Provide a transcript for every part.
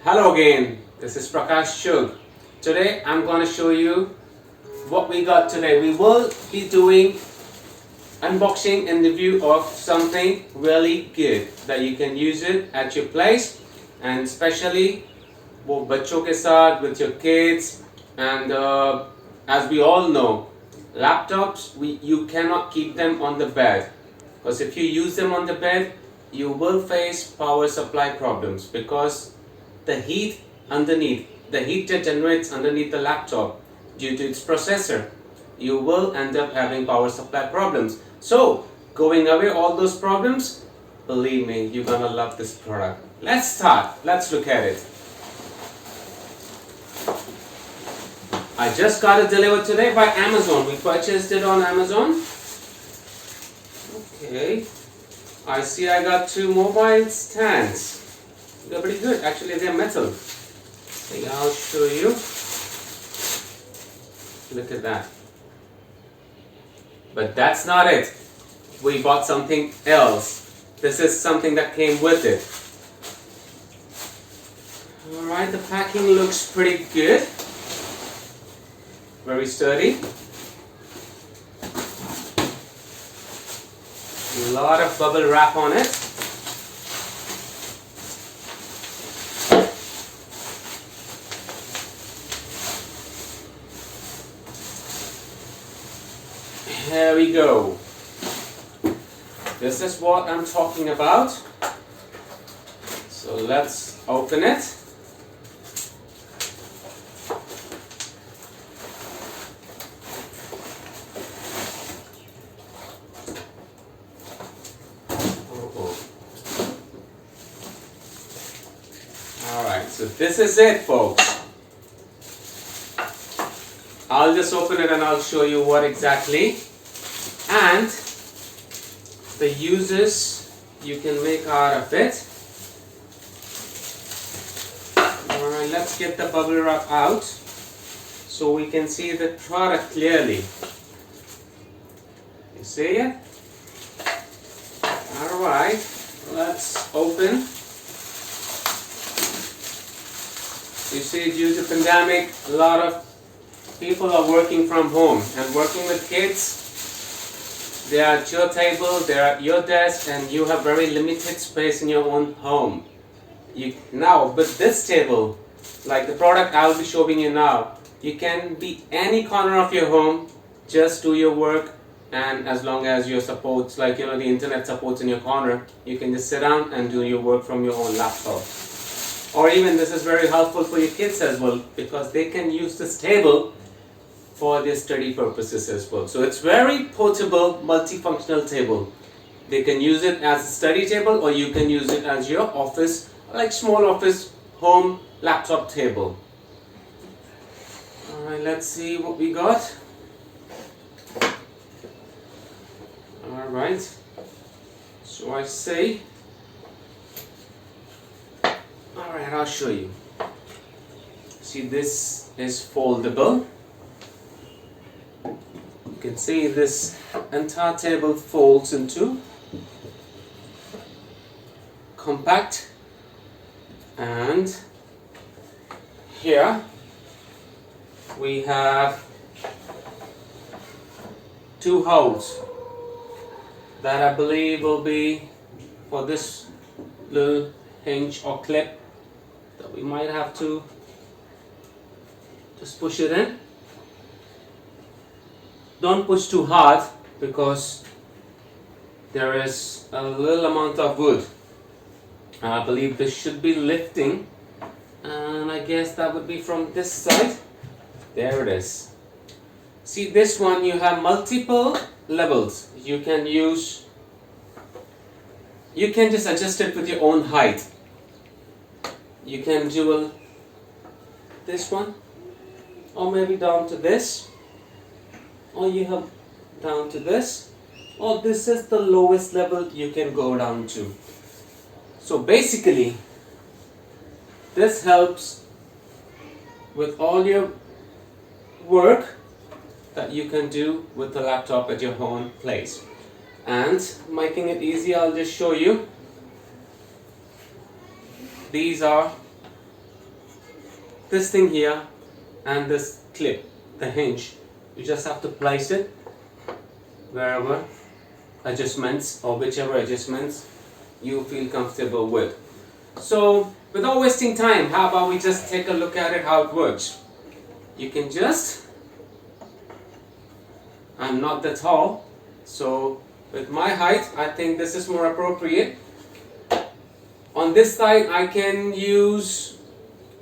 Hello again, this is Prakash Shug. Today I'm going to show you what we got today. We will be doing unboxing and review of something really good that you can use it at your place, and especially वो बच्चों के साथ, with your kids. And as we all know, laptops, you cannot keep them on the bed, because if you use them on the bed you will face power supply problems, because the heat that generates underneath the laptop due to its processor, you will end up having power supply problems. So going away all those problems, believe me, you're gonna love this product. Let's start. Let's look at it. I just got it delivered today by Amazon. We purchased it on Amazon. Okay, I see I got two mobile stands. They're pretty good. Actually, they're metal. Okay, I'll show you. Look at that. But that's not it. We bought something else. This is something that came with it. Alright, the packing looks pretty good. Very sturdy. A lot of bubble wrap on it. Here we go. This is what I'm talking about. So let's open it. Alright, so this is it, folks. I'll just open it and I'll show you what exactly, and the uses you can make out of it. Alright, let's get the bubble wrap out so we can see the product clearly. You see it? Alright, let's open. You see, due to pandemic, a lot of people are working from home and working with kids. They are at your table, they are at your desk, and you have very limited space in your own home. Now, with this table, like the product I'll be showing you now, you can be any corner of your home, just do your work, and as long as your supports, like the internet supports in your corner, you can just sit down and do your work from your own laptop. Or even this is very helpful for your kids as well, because they can use this table for their study purposes as well. So it's very portable, multifunctional table. They can use it as a study table, or you can use it as your office, like small office, home laptop table. Alright, let's see what we got. Alright, so I say, alright, I'll show you. See, this is foldable. You can see this entire table folds into compact, and here we have two holes that I believe will be for this little hinge or clip that we might have to just push it in. Don't push too hard, because there is a little amount of wood. I believe this should be lifting, and I guess that would be from this side. There it is. See, this one you have multiple levels. You can just adjust it with your own height. You can do this one, or maybe down to this, or you have down to this, or this is the lowest level you can go down to. So basically, this helps with all your work that you can do with the laptop at your own place. And making it easy, I'll just show you. These are this thing here and this clip, the hinge, you just have to place it wherever adjustments or whichever adjustments you feel comfortable with. So without wasting time, how about we just take a look at it, how it works. You can just, I'm not that tall, so with my height I think this is more appropriate. On this side I can use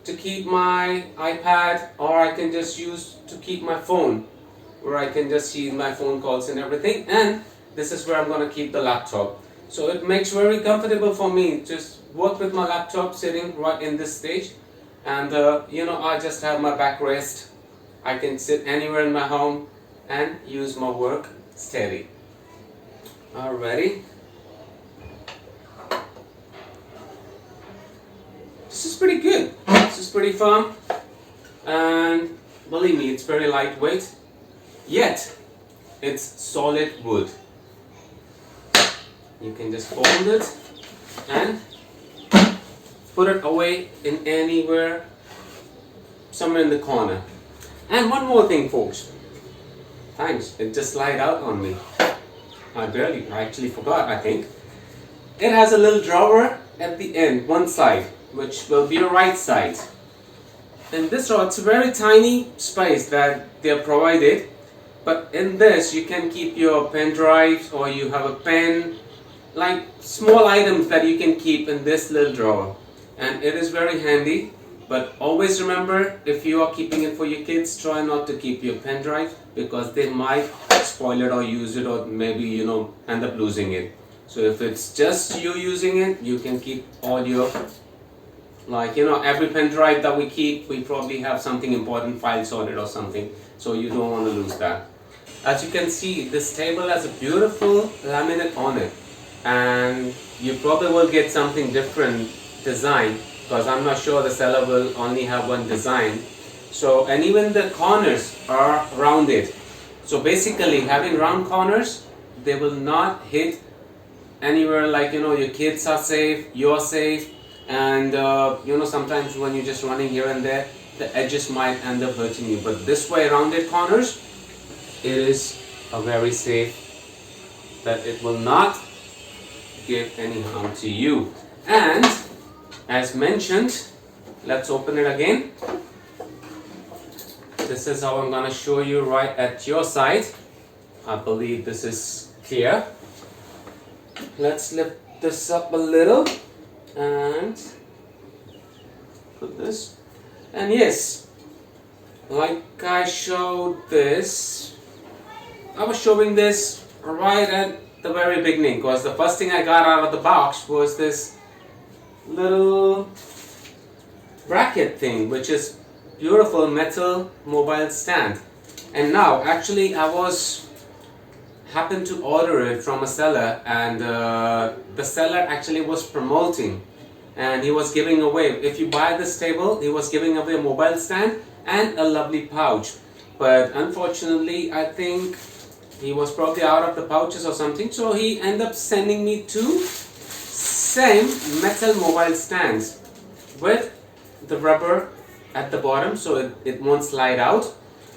to keep my iPad, or I can just use to keep my phone, where I can just see my phone calls and everything, and this is where I'm going to keep the laptop. So it makes very comfortable for me, just work with my laptop sitting right in this stage, and I just have my backrest. I can sit anywhere in my home and use my work steady. Alrighty. This is pretty good. This is pretty firm, and believe me, it's very lightweight, yet it's solid wood. You can just fold it and put it away in anywhere, somewhere in the corner. And one more thing, folks. Thanks, it just slid out on me. I actually forgot, I think. It has a little drawer at the end, one side, which will be the right side. In this drawer, it's a very tiny space that they are provided, but in this you can keep your pen drives, or you have a pen, like small items that you can keep in this little drawer, and it is very handy. But always remember, if you are keeping it for your kids, try not to keep your pen drive, because they might spoil it or use it, or maybe end up losing it. So if it's just you using it, you can keep all your, every pen drive that we keep, we probably have something important, files on it or something, so you don't want to lose that. As you can see, this table has a beautiful laminate on it, and you probably will get something different design, because I'm not sure the seller will only have one design. So, and even the corners are rounded. So basically, having round corners, they will not hit anywhere, your kids are safe, you're safe, and sometimes when you're just running here and there, the edges might end up hurting you. But this way, rounded corners, it is a very safe, that it will not give any harm to you. And as mentioned, let's open it again. This is how I'm going to show you right at your side. I believe this is clear. Let's lift this up a little and put this. And yes, like I showed this, I was showing this right at the very beginning, because the first thing I got out of the box was this little bracket thing, which is beautiful metal mobile stand. And now actually I happened to order it from a seller, and the seller actually was promoting, and he was giving away, if you buy this table, he was giving away a mobile stand and a lovely pouch. But unfortunately, I think he was probably out of the pouches or something, so he ended up sending me two same metal mobile stands with the rubber at the bottom, so it won't slide out,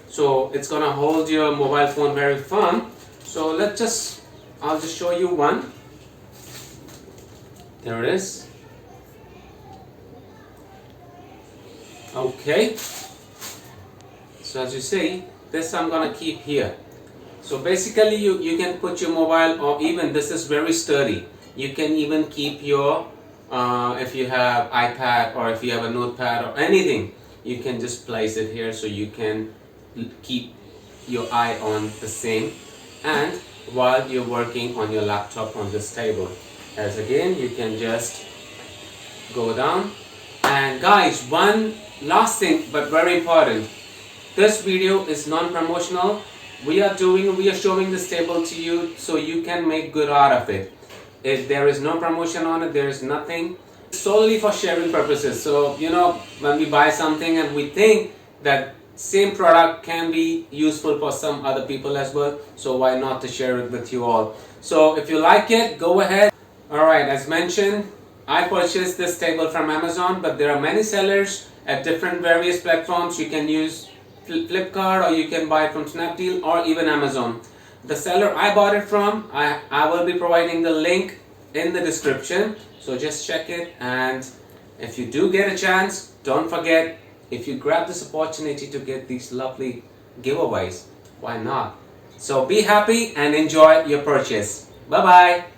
so it's gonna hold your mobile phone very firm. So I'll just show you one. There it is. Okay, so as you see, this I'm gonna keep here. So basically you can put your mobile, or even this is very sturdy, you can even keep your if you have iPad, or if you have a notepad or anything, you can just place it here, so you can keep your eye on the same, and while you're working on your laptop on this table. As again, you can just go down. And guys, one last thing, but very important, this video is non-promotional. We are showing this table to you so you can make good out of it. If there is no promotion on it, there is nothing, solely for sharing purposes. So when we buy something and we think that same product can be useful for some other people as well, so why not to share it with you all. So if you like it, go ahead. Alright, as mentioned, I purchased this table from Amazon, but there are many sellers at different various platforms. You can use Flipkart, or you can buy it from Snapdeal, or even Amazon. The seller I bought it from, I will be providing the link in the description, so just check it. And if you do get a chance, don't forget, if you grab this opportunity to get these lovely giveaways, why not? So be happy and enjoy your purchase. Bye bye.